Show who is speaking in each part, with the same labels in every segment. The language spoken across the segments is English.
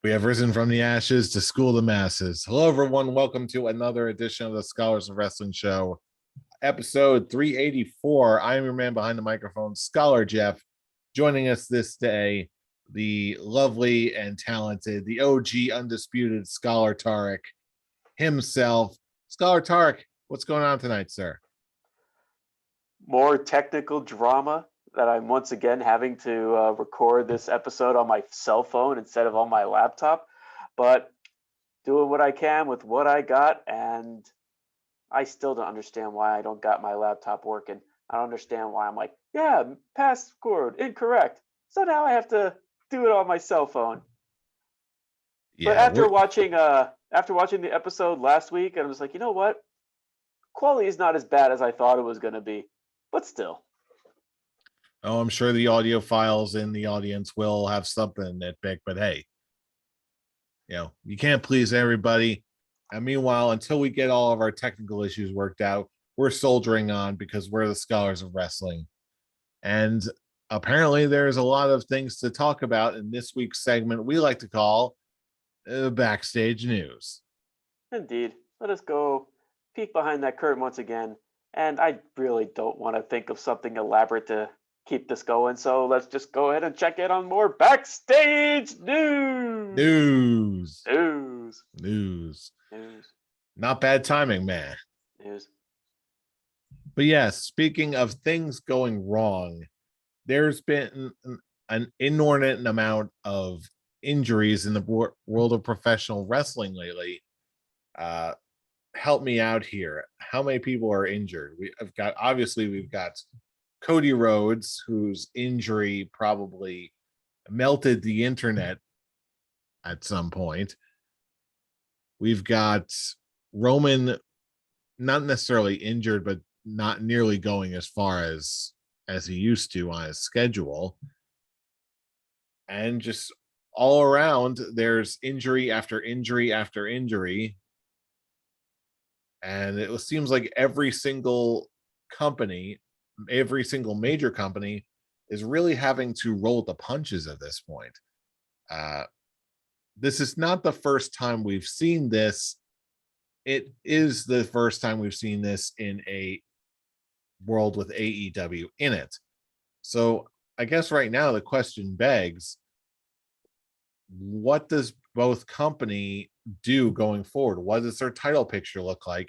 Speaker 1: We have risen from the ashes to school the masses. Hello, everyone. Welcome to another edition of the Scholars of Wrestling Show, episode 384. I am your man behind the microphone, Scholar Jeff. Joining us this day, the lovely and talented, the OG undisputed Scholar Tarek himself. Scholar Tarek, what's going on tonight, sir?
Speaker 2: More technical drama that I'm once again having to record this episode on my cell phone instead of on my laptop, but doing what I can with what I got, and I still don't understand why I don't got my laptop working. I don't understand why I'm like, yeah, password incorrect. So now I have to do it on my cell phone. But
Speaker 1: Yeah,
Speaker 2: after watching the episode last week, I was like, you know what? Quality is not as bad as I thought it was going to be, but still.
Speaker 1: I'm sure the audio files in the audience will have something nitpick, but hey, you can't please everybody. And meanwhile, until we get all of our technical issues worked out, we're soldiering on because we're the Scholars of Wrestling. And apparently, there's a lot of things to talk about in this week's segment we like to call Backstage News.
Speaker 2: Indeed. Let us go peek behind that curtain once again. And I really don't want to think of something elaborate to keep this going. So let's just go ahead and check in on more backstage news. News.
Speaker 1: Not bad timing, man.
Speaker 2: News.
Speaker 1: But yes, speaking of things going wrong, there's been an inordinate amount of injuries in the world of professional wrestling lately. Help me out here. How many people are injured? We've got Cody Rhodes, whose injury probably melted the internet at some point. We've got Roman, not necessarily injured, but not nearly going as far as he used to on his schedule. And just all around, there's injury after injury after injury. And it seems like every single major company is really having to roll the punches at this point. This is not the first time we've seen this. It is the first time we've seen this in a world with AEW in it. So I guess right now the question begs, what does both company do going forward? What does their title picture look like?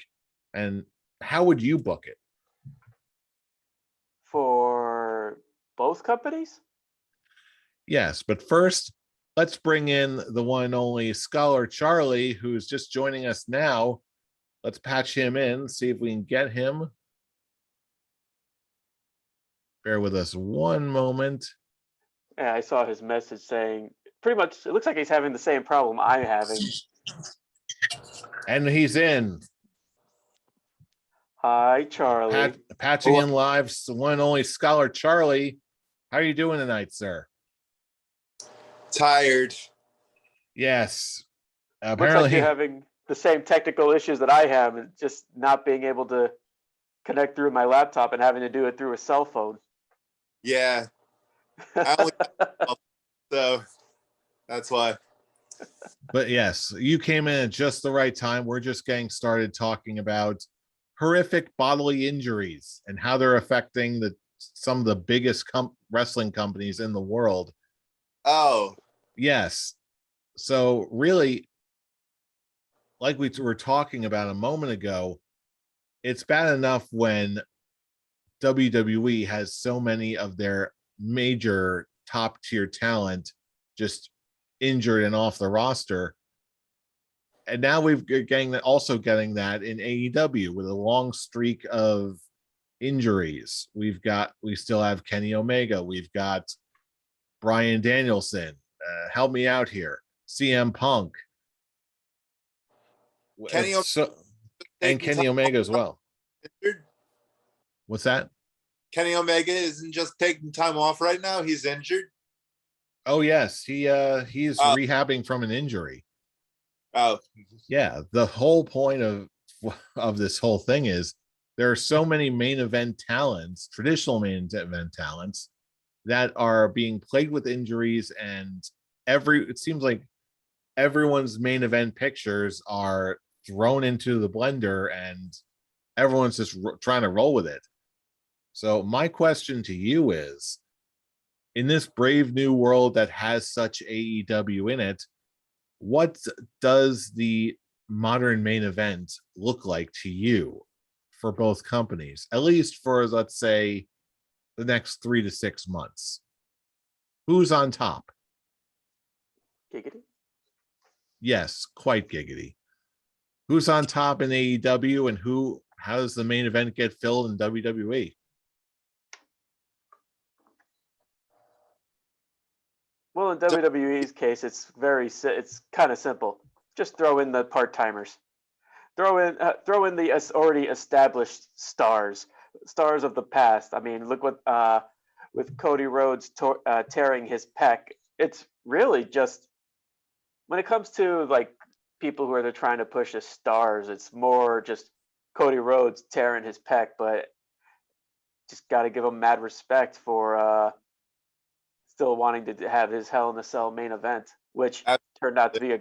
Speaker 1: And how would you book it?
Speaker 2: For both companies?
Speaker 1: Yes, but first, let's bring in the one and only Scholar Charlie, who's just joining us now. Let's patch him in, see if we can get him. Bear with us one moment.
Speaker 2: Yeah, I saw his message saying pretty much it looks like he's having the same problem I'm having.
Speaker 1: And he's in.
Speaker 2: Hi, Charlie.
Speaker 1: Patching in live, the one and only Scholar Charlie. How are you doing tonight, sir?
Speaker 3: Tired.
Speaker 1: Yes.
Speaker 2: Looks like you're having the same technical issues that I have, and just not being able to connect through my laptop and having to do it through a cell phone.
Speaker 3: Yeah. So that's why.
Speaker 1: But yes, you came in at just the right time. We're just getting started talking about horrific bodily injuries and how they're affecting some of the biggest wrestling companies in the world.
Speaker 3: Oh,
Speaker 1: yes. So really, like we were talking about a moment ago, it's bad enough when WWE has so many of their major top tier talent just injured and off the roster. And now we've getting that in AEW with a long streak of injuries. We still have Kenny Omega. We've got Bryan Danielson. Help me out here. CM Punk. Kenny Omega as well.
Speaker 3: Injured?
Speaker 1: What's that?
Speaker 3: Kenny Omega isn't just taking time off right now. He's injured.
Speaker 1: Oh yes, he's rehabbing from an injury.
Speaker 3: Oh
Speaker 1: yeah. The whole point of this whole thing is there are so many main event talents, traditional main event talents, that are being plagued with injuries, and it seems like everyone's main event pictures are thrown into the blender and everyone's just trying to roll with it. So my question to you is, in this brave new world that has such AEW in it, what does the modern main event look like to you for both companies, at least for, let's say, the next 3 to 6 months? Who's on top?
Speaker 2: Giggity.
Speaker 1: Yes, quite giggity. Who's on top in AEW, and how does the main event get filled in WWE?
Speaker 2: Well, in WWE's case, it's kind of simple. Just throw in the part timers. Throw in the already established stars of the past. I mean, look what with Cody Rhodes tearing his pec. It's really just, when it comes to like people who are trying to push as stars, it's more just Cody Rhodes tearing his pec, but just got to give him mad respect for still wanting to have his Hell in a Cell main event, which turned out to be a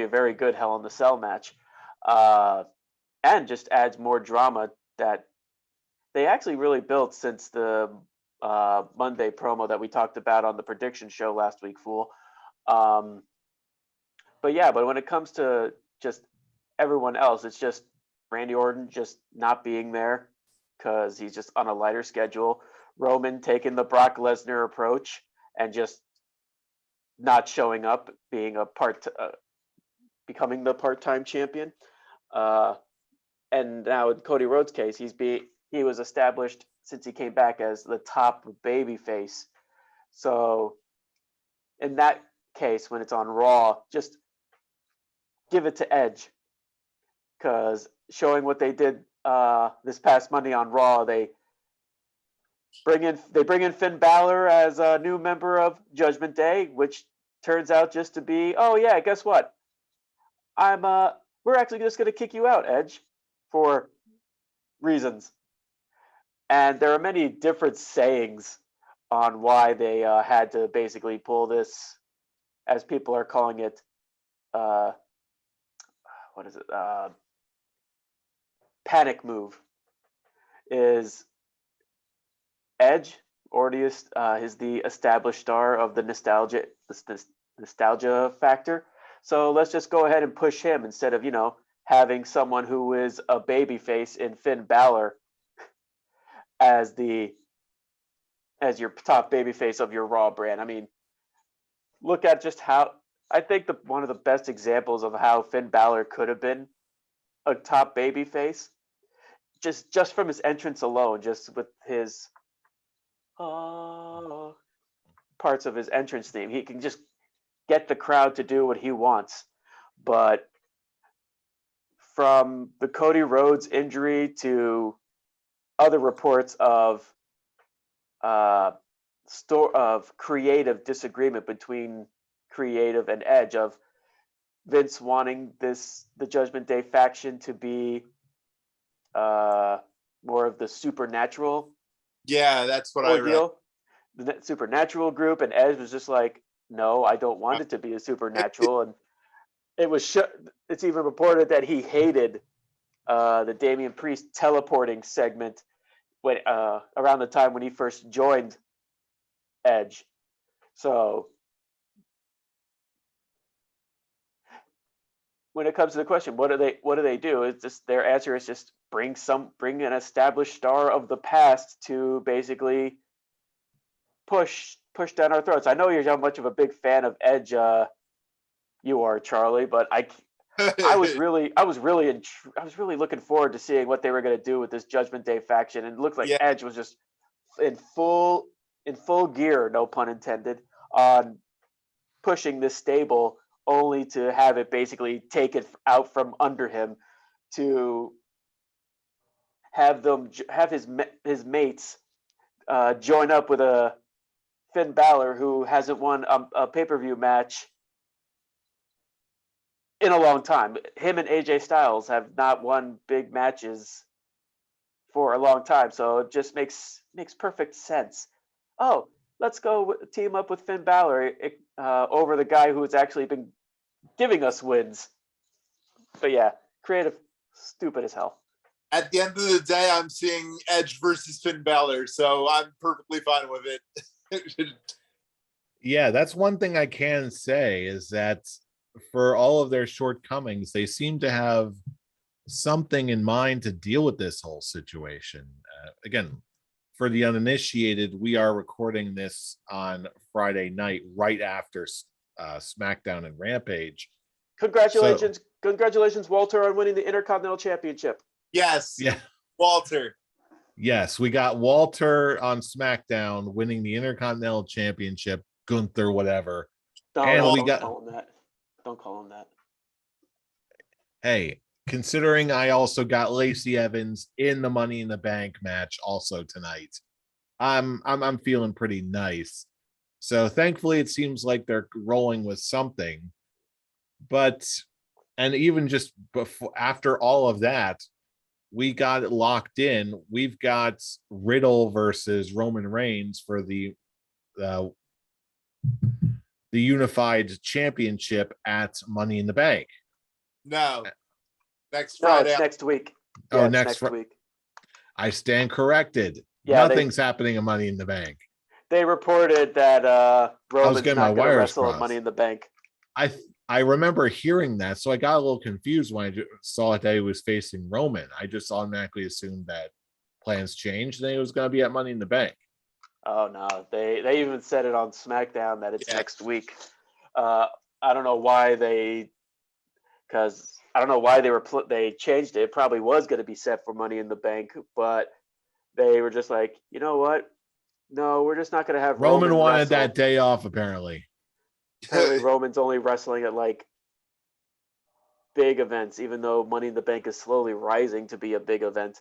Speaker 2: very good Hell in a Cell match, and just adds more drama that they actually really built since the Monday promo that we talked about on the prediction show last week, Fool. But when it comes to just everyone else, it's just Randy Orton just not being there because he's just on a lighter schedule. Roman taking the Brock Lesnar approach and just not showing up, being becoming the part-time champion. And now in Cody Rhodes' case, he was established since he came back as the top babyface. So in that case, when it's on Raw, just give it to Edge, because showing what they did this past Monday on Raw, they bring in Finn Balor as a new member of Judgment Day, which turns out just to be, oh yeah, guess what? We're actually just gonna kick you out, Edge, for reasons. And there are many different sayings on why they had to basically pull this, as people are calling it, what is it? Panic move. Is Edge already is the established star of the nostalgia factor? So let's just go ahead and push him instead of having someone who is a babyface in Finn Balor as your top babyface of your Raw brand. I mean, look at just how I think one of the best examples of how Finn Balor could have been a top babyface, just from his entrance alone, just with his parts of his entrance theme, he can just get the crowd to do what he wants. But from the Cody Rhodes injury to other reports of creative disagreement between creative and Edge, of Vince wanting the Judgment Day faction to be more of the supernatural.
Speaker 3: Yeah, that's what
Speaker 2: ordeal. I read. The supernatural group, and Edge was just like, no, I don't want it to be a supernatural. And it was it's even reported that he hated the Damian Priest teleporting segment when around the time when he first joined Edge. So when it comes to the question, what do they do? It's just, their answer is just bring an established star of the past to basically push down our throats. I know you're how much of a big fan of Edge you are, Charlie, but I was really looking forward to seeing what they were going to do with this Judgment Day faction, and it looked like Edge was just in full gear, no pun intended, on pushing this stable, only to have it basically take it out from under him, to have his mates join up with a Finn Balor who hasn't won a pay-per-view match in a long time. Him and AJ Styles have not won big matches for a long time, so it just makes perfect sense. Oh, let's go team up with Finn Balor over the guy who has actually been giving us wins. But yeah, creative, stupid as hell.
Speaker 3: At the end of the day, I'm seeing Edge versus Finn Balor, so I'm perfectly fine with it.
Speaker 1: Yeah, that's one thing I can say is that for all of their shortcomings, they seem to have something in mind to deal with this whole situation. Again, for the uninitiated, we are recording this on Friday night, right after SmackDown and Rampage.
Speaker 2: Congratulations, Walter, on winning the Intercontinental Championship.
Speaker 3: Yes.
Speaker 1: Yeah.
Speaker 3: Walter.
Speaker 1: Yes, we got Walter on SmackDown winning the Intercontinental Championship, Gunther, whatever.
Speaker 2: Don't call him that.
Speaker 1: Hey, considering I also got Lacey Evans in the Money in the Bank match also tonight, I'm feeling pretty nice. So thankfully, it seems like they're rolling with something. But and even just before after all of that, we got it locked in. We've got Riddle versus Roman Reigns for the unified championship at Money in the Bank.
Speaker 3: No. Next
Speaker 2: No,
Speaker 3: Friday.
Speaker 2: it's next week.
Speaker 1: Oh,
Speaker 2: Yeah,
Speaker 1: next
Speaker 2: week.
Speaker 1: I stand corrected.
Speaker 2: Yeah,
Speaker 1: Nothing's happening in Money in the Bank.
Speaker 2: They reported that Roman's
Speaker 1: getting
Speaker 2: not
Speaker 1: my
Speaker 2: going to
Speaker 1: wires
Speaker 2: wrestle at
Speaker 1: crossed.
Speaker 2: Money in the Bank.
Speaker 1: I remember hearing that, so I got a little confused when I saw that he was facing Roman. I just automatically assumed that plans changed and he was going to be at Money in the Bank.
Speaker 2: Oh no, they even said it on SmackDown that it's next week. I don't know why they changed it. It probably was going to be set for Money in the Bank, but they were just like, you know what? No, we're just not going to have
Speaker 1: Roman wanted
Speaker 2: wrestle.
Speaker 1: that day off, apparently.
Speaker 2: Apparently, Roman's only wrestling at like big events, even though Money in the Bank is slowly rising to be a big event,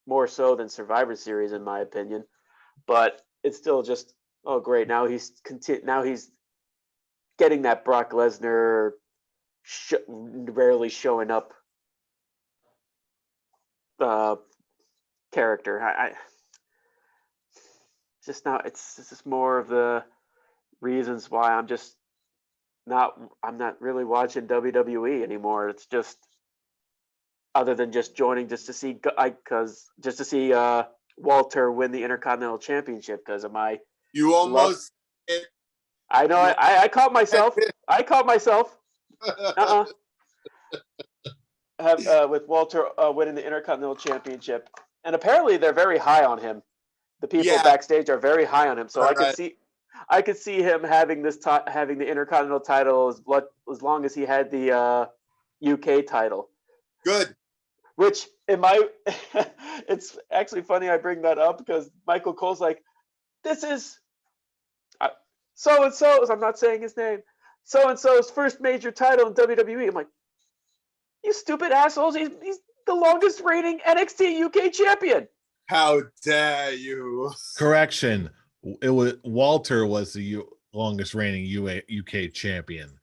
Speaker 2: more so than Survivor Series, in my opinion. But it's still just, oh great, now he's getting that Brock Lesnar rarely showing up character. I just now it's just more of the reasons why I'm not really watching WWE anymore. It's just other than just joining just to see Walter win the Intercontinental Championship because of my.
Speaker 3: You almost.
Speaker 2: I know. I caught myself. With Walter winning the Intercontinental Championship, and apparently they're very high on him. The people backstage are very high on him, so I could see him having having the Intercontinental title as long as he had the UK title.
Speaker 3: Good.
Speaker 2: Which it's actually funny I bring that up because Michael Cole's like, this is so and so. I'm not saying his name. So and so's first major title in WWE. I'm like, you stupid assholes! He's the longest reigning NXT UK champion.
Speaker 3: How dare you?
Speaker 1: Correction. Walter was the longest reigning UK champion.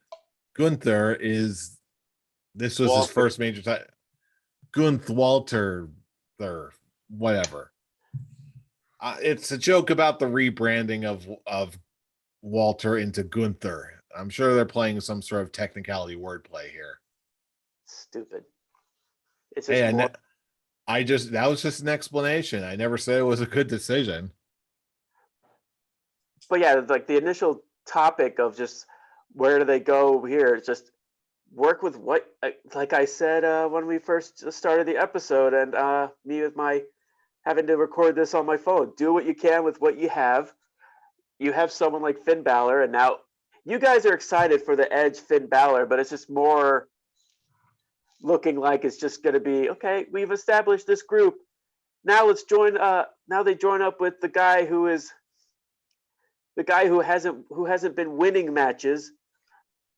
Speaker 1: Gunther is. This was his first major title. Walter, whatever. It's a joke about the rebranding of Walter into Gunther. I'm sure they're playing some sort of technicality wordplay here.
Speaker 2: Stupid. It's just
Speaker 1: that was just an explanation. I never said it was a good decision.
Speaker 2: But yeah, like the initial topic of just where do they go here? It's just work with what, like I said when we first started the episode, and me with my having to record this on my phone. Do what you can with what you have. You have someone like Finn Balor, and now you guys are excited for the Edge Finn Balor, but it's just more looking like it's just going to be okay. We've established this group. Now let's join. Now they join up with the guy who hasn't been winning matches.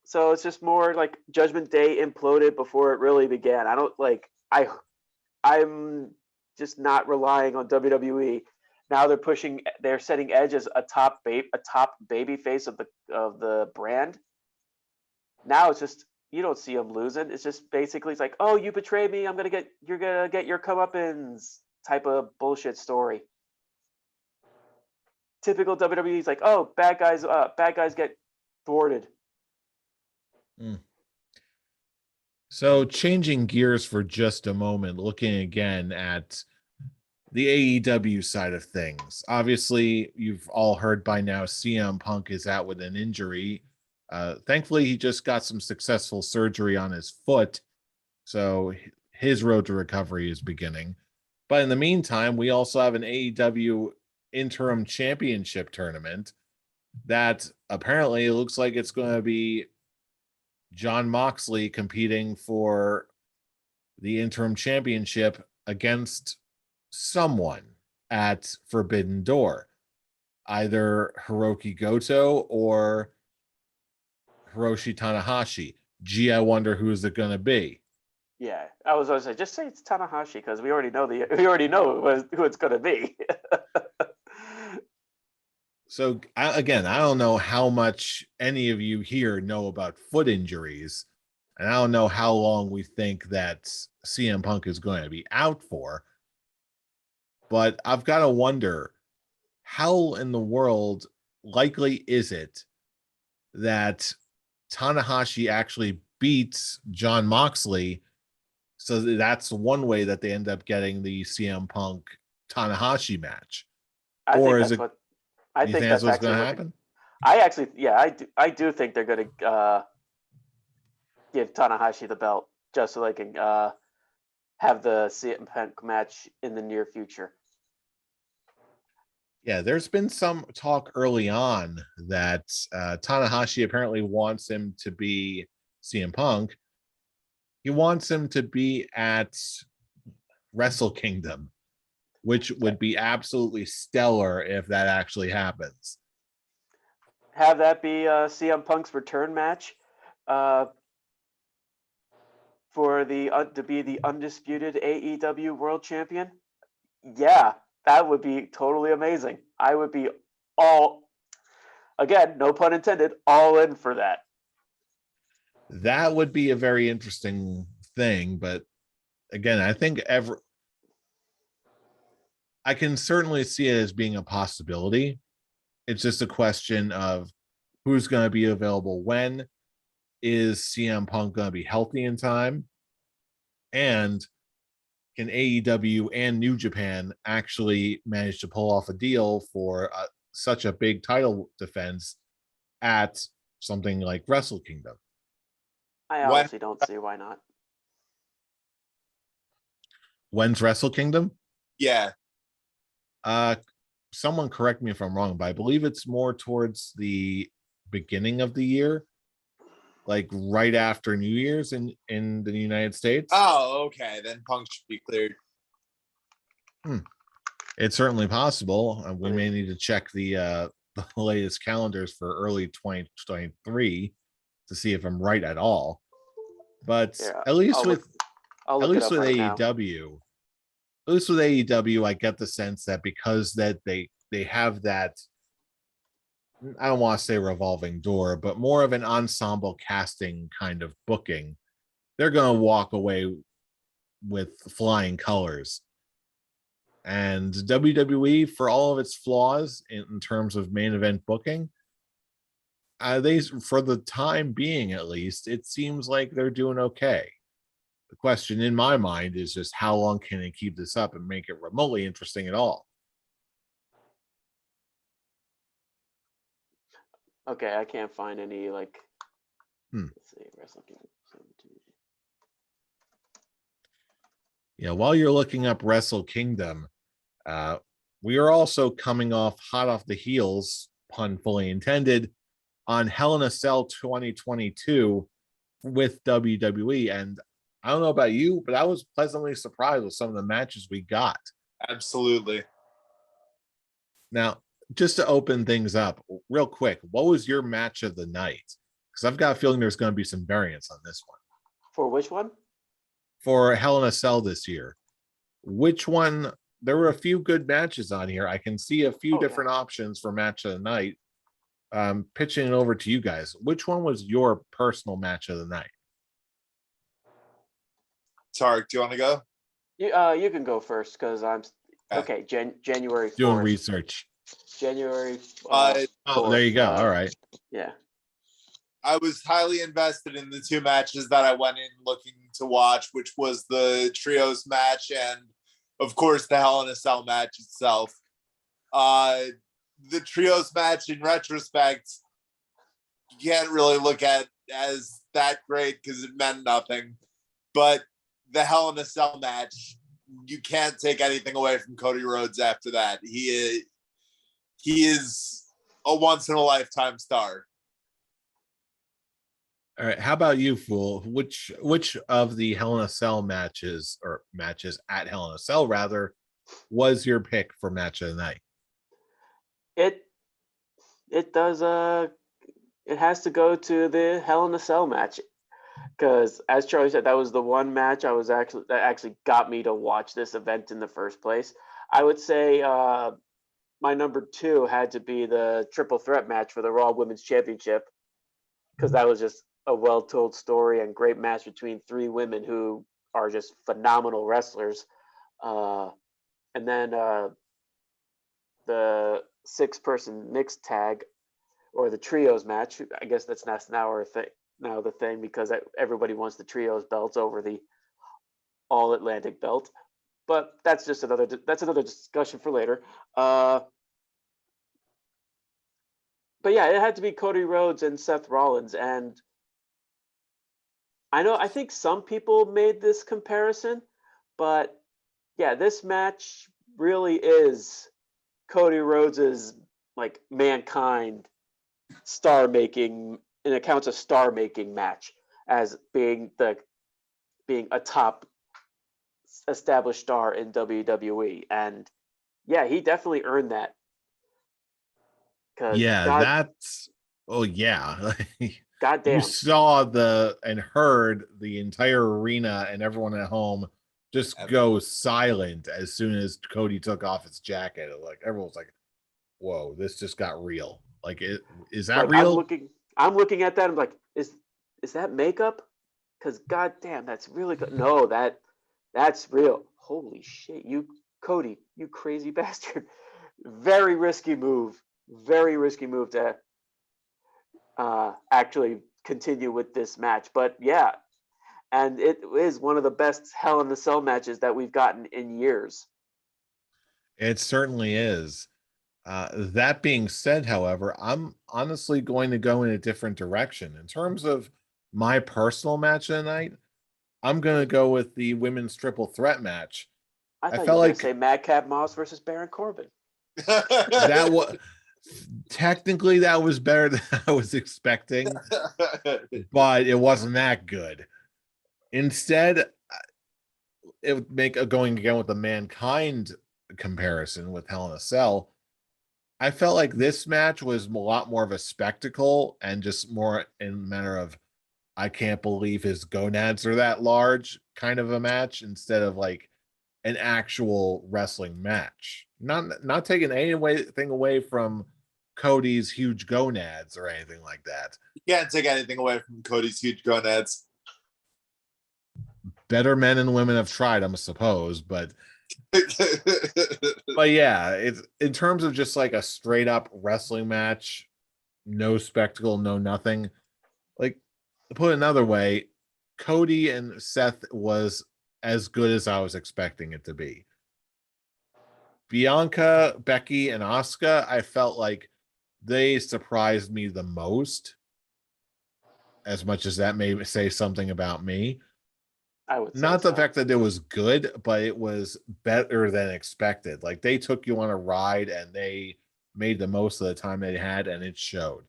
Speaker 2: So it's just more like Judgment Day imploded before it really began. I'm just not relying on WWE. Now they're setting Edge as a top baby face of the brand. Now it's just you don't see him losing. It's just basically it's like, oh, you betrayed me. You're gonna get your comeuppance type of bullshit story. Typical WWE is like, oh, bad guys get thwarted.
Speaker 1: So changing gears for just a moment, looking again at the AEW side of things. Obviously, you've all heard by now CM Punk is out with an injury. Thankfully, he just got some successful surgery on his foot, so his road to recovery is beginning. But in the meantime, we also have an AEW interim championship tournament that apparently it looks like it's going to be John Moxley competing for the interim championship against someone at Forbidden Door, either Hiroki Goto or Hiroshi Tanahashi. Gee, I wonder who is it going to be.
Speaker 2: Yeah, I was going to say, just say it's Tanahashi because we already know who it's going to be.
Speaker 1: So again, I don't know how much any of you here know about foot injuries, and I don't know how long we think that CM Punk is going to be out for. But I've got to wonder, how in the world likely is it that Tanahashi actually beats John Moxley? So that's one way that they end up getting the CM Punk Tanahashi match.
Speaker 2: I
Speaker 1: Or
Speaker 2: think
Speaker 1: is
Speaker 2: that's
Speaker 1: it?
Speaker 2: what I
Speaker 1: You
Speaker 2: think
Speaker 1: think
Speaker 2: that's
Speaker 1: that's what's going
Speaker 2: actually
Speaker 1: to
Speaker 2: what
Speaker 1: happen?
Speaker 2: I do think they're going to give Tanahashi the belt just so they can have the CM Punk match in the near future.
Speaker 1: Yeah, there's been some talk early on that Tanahashi apparently wants him to be CM Punk. He wants him to be at Wrestle Kingdom, which would be absolutely stellar if that actually happens.
Speaker 2: Have that be CM Punk's return match for the to be the undisputed AEW World Champion. Yeah, that would be totally amazing. I would be all, again, no pun intended, all in for that.
Speaker 1: That would be a very interesting thing, but again, I think I can certainly see it as being a possibility. It's just a question of who's going to be available when. Is CM Punk going to be healthy in time? And can AEW and New Japan actually manage to pull off a deal for such a big title defense at something like Wrestle Kingdom?
Speaker 2: I honestly don't see why not.
Speaker 1: When's Wrestle Kingdom?
Speaker 3: Yeah.
Speaker 1: Someone correct me if I'm wrong, but I believe it's more towards the beginning of the year, like right after New Year's in the United States.
Speaker 3: Oh, okay. Then Punk should be cleared.
Speaker 1: It's certainly possible. We may need to check the latest calendars for early 2023 to see if I'm right at all. But
Speaker 2: Yeah,
Speaker 1: at least
Speaker 2: I'll
Speaker 1: with
Speaker 2: AEW,
Speaker 1: at least with AEW, I get the sense that because that they have that, I don't want to say revolving door, but more of an ensemble casting kind of booking, they're going to walk away with flying colors. And WWE, for all of its flaws in terms of main event booking, they, for the time being at least, it seems like they're doing okay. The question in my mind is just how long can they keep this up and make it remotely interesting at all?
Speaker 2: Okay, I can't find any like. Let's see, Wrestle Kingdom 17.
Speaker 1: Yeah, while you're looking up Wrestle Kingdom, we are also coming hot off the heels, pun fully intended, on Hell in a Cell 2022 with WWE. And I don't know about you, but I was pleasantly surprised with some of the matches we got.
Speaker 3: Absolutely.
Speaker 1: Now, just to open things up real quick, what was your match of the night? Because I've got a feeling there's going to be some variance on this one.
Speaker 2: For which one?
Speaker 1: For Hell in a Cell this year. Which one? There were a few good matches on here. I can see a few different options for match of the night. Pitching it over to you guys. Which one was your personal match of the night?
Speaker 3: Tarek, do you want to go?
Speaker 2: You can go first because I'm okay. January 4th.
Speaker 1: Doing research.
Speaker 2: January.
Speaker 1: Oh, there you go. All right.
Speaker 2: Yeah.
Speaker 3: I was highly invested in the two matches that I went in looking to watch, which was the trios match and, of course, the Hell in a Cell match itself. The trios match, in retrospect, you can't really look at as that great because it meant nothing. But the Hell in a Cell match, you can't take anything away from Cody Rhodes after that. He is a once in a lifetime star.
Speaker 1: All right, how about you, Fool? Which of the Hell in a Cell matches, or matches at Hell in a Cell rather, was your pick for match of the night?
Speaker 2: It does it has to go to the Hell in a Cell match, because as Charlie said, that was the one match that actually got me to watch this event in the first place. I would say my number 2 had to be the triple threat match for the Raw Women's Championship, because that was just a well-told story and great match between 3 women who are just phenomenal wrestlers. And then the 6-person mixed tag, or the trios match. I guess that's now the thing, because everybody wants the trios belts over the All Atlantic belt. But that's another discussion for later. But yeah, it had to be Cody Rhodes and Seth Rollins, and I think some people made this comparison, but yeah, this match really is Cody Rhodes's like Mankind it counts a star making match as being a top established star in WWE, and yeah, he definitely earned that.
Speaker 1: Yeah,
Speaker 2: goddamn,
Speaker 1: you saw and heard the entire arena and everyone at home just go silent as soon as Cody took off his jacket. Like everyone was like, "Whoa, this just got real." Like, is that
Speaker 2: like,
Speaker 1: real?
Speaker 2: I'm looking at that. I'm like, is that makeup? Because goddamn, that's really good. No, that's real. Holy shit, Cody, you crazy bastard! Very risky move. Very risky move to actually continue with this match. But yeah, and it is one of the best Hell in the Cell matches that we've gotten in years.
Speaker 1: It certainly is. That being said, however, I'm honestly going to go in a different direction. In terms of my personal match of the night, I'm going to go with the women's triple threat match.
Speaker 2: I thought you
Speaker 1: felt
Speaker 2: were going
Speaker 1: like
Speaker 2: to say Madcap Moss versus Baron Corbin.
Speaker 1: that was technically that was better than I was expecting, but it wasn't that good. Instead, it would make going again with the Mankind comparison with Hell in a Cell. I felt like this match was a lot more of a spectacle and just more in a matter of, I can't believe his gonads are that large kind of a match, instead of like an actual wrestling match. Not taking anything away from Cody's huge gonads or anything like that.
Speaker 3: You can't take anything away from Cody's huge gonads.
Speaker 1: Better men and women have tried, I suppose, but yeah, it's in terms of just like a straight up wrestling match, no spectacle, no nothing. Like, to put it another way, Cody and Seth was as good as I was expecting it to be. Bianca, Becky, and Asuka, I felt like they surprised me the most, as much as that may say something about me.
Speaker 2: I would say
Speaker 1: Not the
Speaker 2: so.
Speaker 1: fact that it was good, but it was better than expected. Like, they took you on a ride and they made the most of the time they had, and it showed.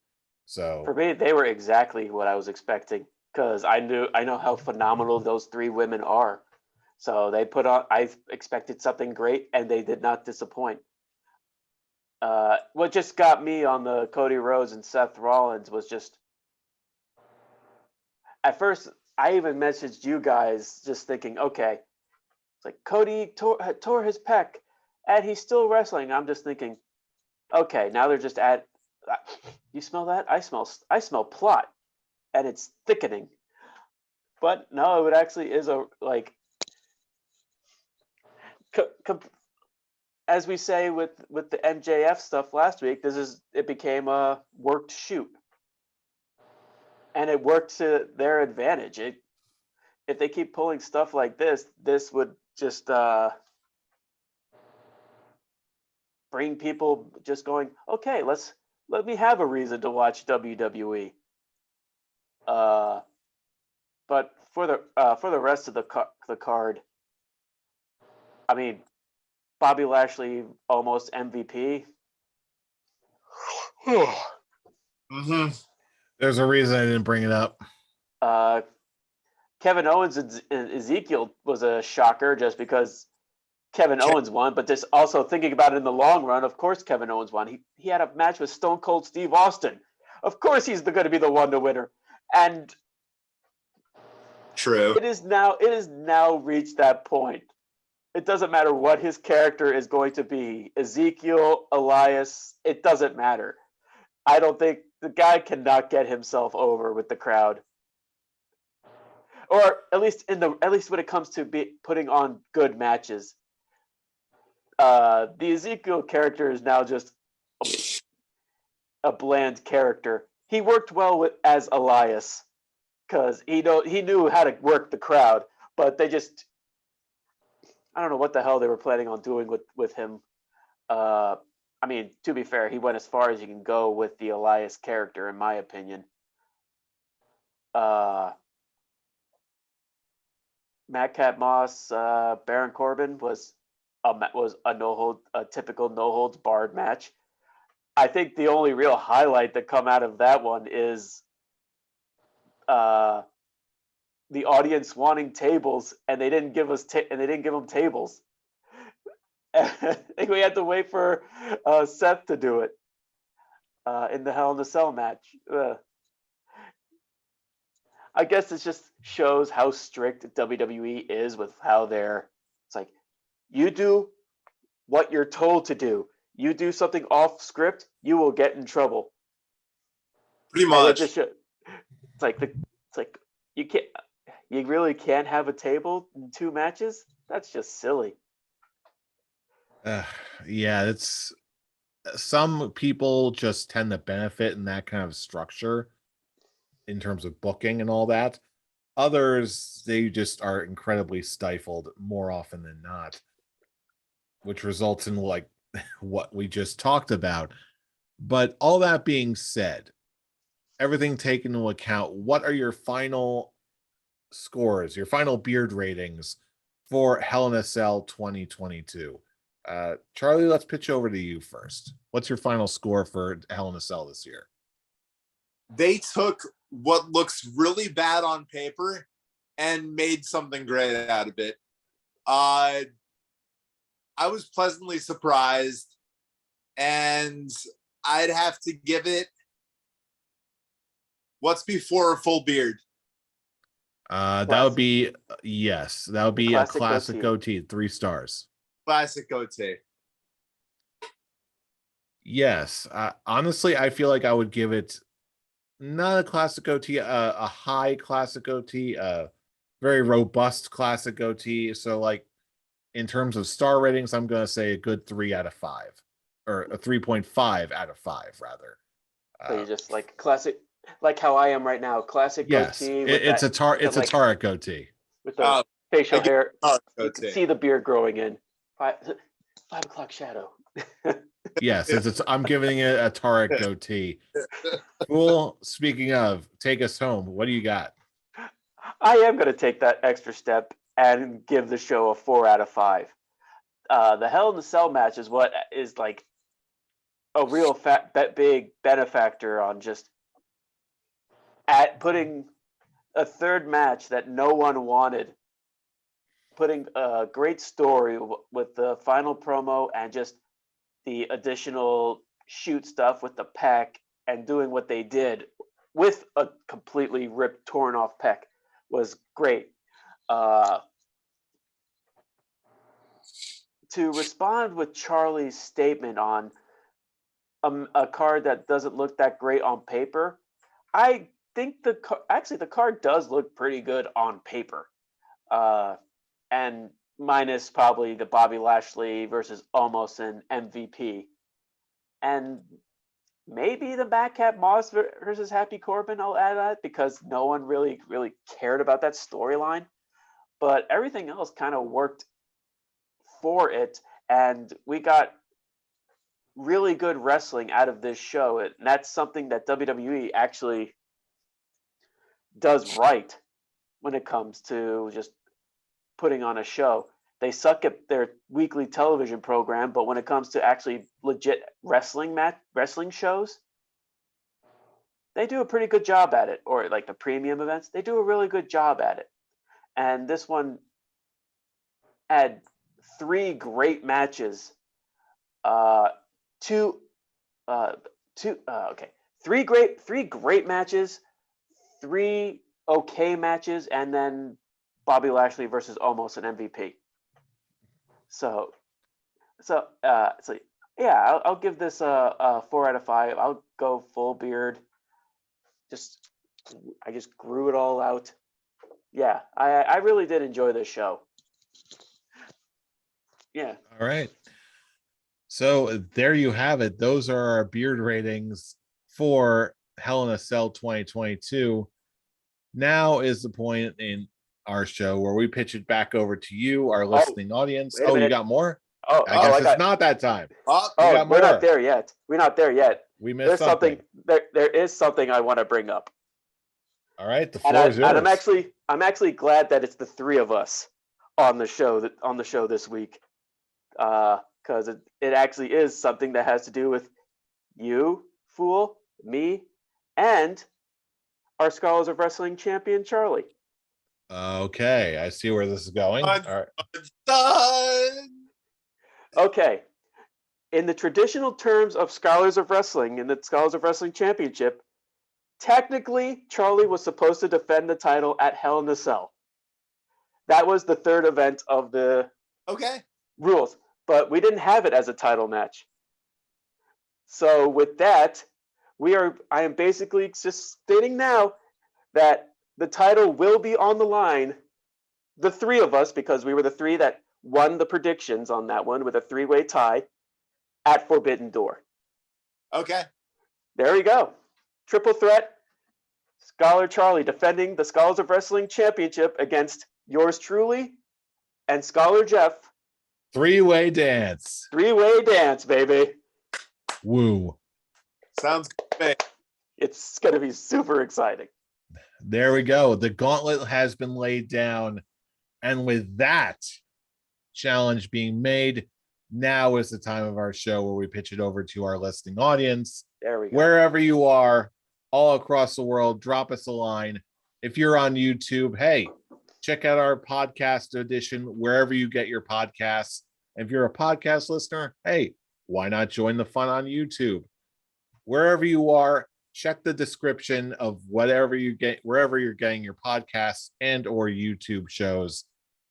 Speaker 1: So
Speaker 2: For me, they were exactly what I was expecting, because I know how phenomenal those 3 women are. So they put on. I expected something great, and they did not disappoint. What just got me on the Cody Rhodes and Seth Rollins was just, at first I even messaged you guys just thinking, okay, it's like Cody tore his pec, and he's still wrestling. I'm just thinking, okay, now they're just at. You smell that? I smell plot, and it's thickening. But no, it actually is a like. As we say with the MJF stuff last week, it became a worked shoot. and it worked to their advantage. If they keep pulling stuff like this would just bring people just going, okay, let me have a reason to watch WWE. But for the rest of the card, I mean, Bobby Lashley almost MVP.
Speaker 3: Mm-hmm.
Speaker 1: There's a reason I didn't bring it up.
Speaker 2: Kevin Owens and Ezekiel was a shocker just because Kevin Owens won, but just also thinking about it in the long run, of course Kevin Owens won. He had a match with Stone Cold Steve Austin. Of course he's going to be the one to winner. And
Speaker 3: True.
Speaker 2: it is now reached that point. It doesn't matter what his character is going to be. Ezekiel, Elias, it doesn't matter. I don't think the guy cannot get himself over with the crowd. Or at least when it comes to putting on good matches. The Ezekiel character is now just a bland character. He worked well as Elias because he knew how to work the crowd, but they just, I don't know what the hell they were planning on doing with him. I mean, to be fair, he went as far as you can go with the Elias character, in my opinion. Madcap Moss, Baron Corbin was a typical no holds barred match. I think the only real highlight that come out of that one is the audience wanting tables, and they didn't give them tables. I think we had to wait for Seth to do it in the Hell in a Cell match. I guess it just shows how strict WWE is with how it's like, you do what you're told to do. You do something off script, you will get in trouble.
Speaker 3: Pretty much.
Speaker 2: It's like you really can't have a table in 2 matches? That's just silly.
Speaker 1: Yeah, it's some people just tend to benefit in that kind of structure in terms of booking and all that. Others, they just are incredibly stifled more often than not, which results in like what we just talked about. But all that being said, everything taken into account, what are your final scores, your final beard ratings for Hell in a Cell 2022? Charlie, let's pitch over to you first. What's your final score for Hell in a Cell this year?
Speaker 3: They took what looks really bad on paper and made something great out of it. I was pleasantly surprised, and I'd have to give it what's before a full beard.
Speaker 1: That would be yes. That would be a classic goatee. 3 stars.
Speaker 3: Classic goatee.
Speaker 1: Yes. Honestly, I feel like I would give it not a classic goatee, a high classic goatee, a very robust classic goatee. So, like, in terms of star ratings, I'm going to say a good 3 out of 5, or a 3.5 out of 5, rather.
Speaker 2: So you're just like classic, like how I am right now. Classic goatee.
Speaker 1: It's a Tarek goatee
Speaker 2: with the facial hair. You
Speaker 3: Goatee.
Speaker 2: can see the beard growing in. 5 o'clock shadow.
Speaker 1: Yes, I'm giving it a Tarek goatee. Cool. Speaking of, take us home. What do you got?
Speaker 2: I am going to take that extra step and give the show a 4 out of 5. The Hell in a Cell match is what is like a real big benefactor on just putting a third match that no one wanted, putting a great story with the final promo and just the additional shoot stuff with the pec, and doing what they did with a completely ripped, torn off pec was great. To respond with Charlie's statement on a card that doesn't look that great on paper, I think the card does look pretty good on paper, and minus probably the Bobby Lashley versus Almost an MVP, and maybe the Madcap Moss versus Happy Corbin, I'll add that because no one really cared about that storyline. But everything else kind of worked for it, and we got really good wrestling out of this show. And that's something that WWE actually does right when it comes to just putting on a show. They suck at their weekly television program, but when it comes to actually legit wrestling shows, they do a pretty good job at it. Or like the premium events, they do a really good job at it. And this one had 3 great matches. Three great matches, 3 okay matches, and then Bobby Lashley versus Omos and MVP. So yeah, I'll give this a 4 out of 5. I'll go full beard. I just grew it all out. Yeah, I really did enjoy this show. Yeah.
Speaker 1: All right. So there you have it. Those are our beard ratings for Hell in a Cell 2022. Now is the point in our show where we pitch it back over to you, our listening audience.
Speaker 2: Wait a
Speaker 1: You
Speaker 2: minute.
Speaker 1: got more?
Speaker 2: Oh,
Speaker 1: I guess it's not that time.
Speaker 3: Oh,
Speaker 1: got
Speaker 2: we're
Speaker 1: more.
Speaker 2: not there yet. We're not there yet.
Speaker 1: We missed
Speaker 2: There's
Speaker 1: something.
Speaker 2: there is something I want to bring up.
Speaker 1: All right, the floor is yours.
Speaker 2: And I'm actually glad that it's the 3 of us on the show this week. Because it actually is something that has to do with you, Fool, me, and our Scholars of Wrestling champion, Charlie.
Speaker 1: Okay, I see where this is going. All right.
Speaker 3: done.
Speaker 2: Okay. In the traditional terms of Scholars of Wrestling, in the Scholars of Wrestling Championship, technically, Charlie was supposed to defend the title at Hell in a Cell. That was the 3rd event of the rules, but we didn't have it as a title match. So with that, I am basically just stating now that the title will be on the line. The 3 of us, because we were the 3 that won the predictions on that one with a 3-way tie at Forbidden Door.
Speaker 3: Okay.
Speaker 2: There we go. Triple threat. Scholar Charlie defending the Scholars of Wrestling Championship against yours truly and Scholar Jeff.
Speaker 1: 3-way dance.
Speaker 2: 3-way dance, baby.
Speaker 1: Woo.
Speaker 3: Sounds great.
Speaker 2: It's going to be super exciting.
Speaker 1: There we go. The gauntlet has been laid down. And with that challenge being made, now is the time of our show where we pitch it over to our listening audience.
Speaker 2: There we go.
Speaker 1: Wherever you are, all across the world, drop us a line. If you're on YouTube, hey, check out our podcast edition wherever you get your podcasts. If you're a podcast listener, hey, why not join the fun on YouTube? Wherever you are, check the description of wherever you're getting your podcasts and or YouTube shows.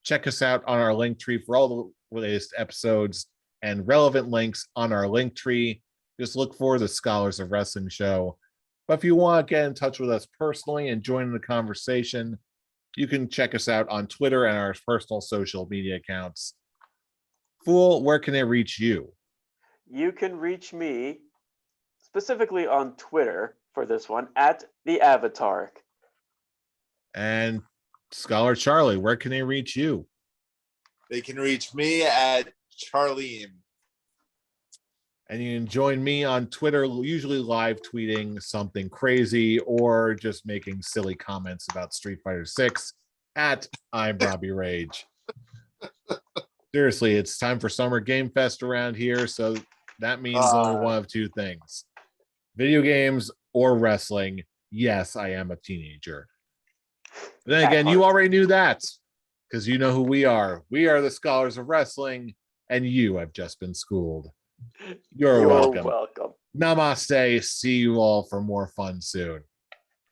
Speaker 1: Check us out on our link tree for all the latest episodes and relevant links on our link tree. Just look for the Scholars of Wrestling show. But if you want to get in touch with us personally and join the conversation, you can check us out on Twitter and our personal social media accounts. Fool, where can they reach you?
Speaker 2: You can reach me specifically on Twitter for this one at the Avatar.
Speaker 1: And Scholar Charlie, where can they reach you?
Speaker 3: They can reach me at Charlene.
Speaker 1: And you can join me on Twitter, usually live tweeting something crazy or just making silly comments about Street Fighter 6 at I'm Robbie Rage. Seriously, it's time for Summer Game Fest around here, so that means only one of 2 things. Video games or wrestling. Yes, I am a teenager. But then again, you already knew that because you know who we are. We are the Scholars of Wrestling, and you have just been schooled. You're welcome.
Speaker 2: Welcome.
Speaker 1: Namaste. See you all for more fun soon.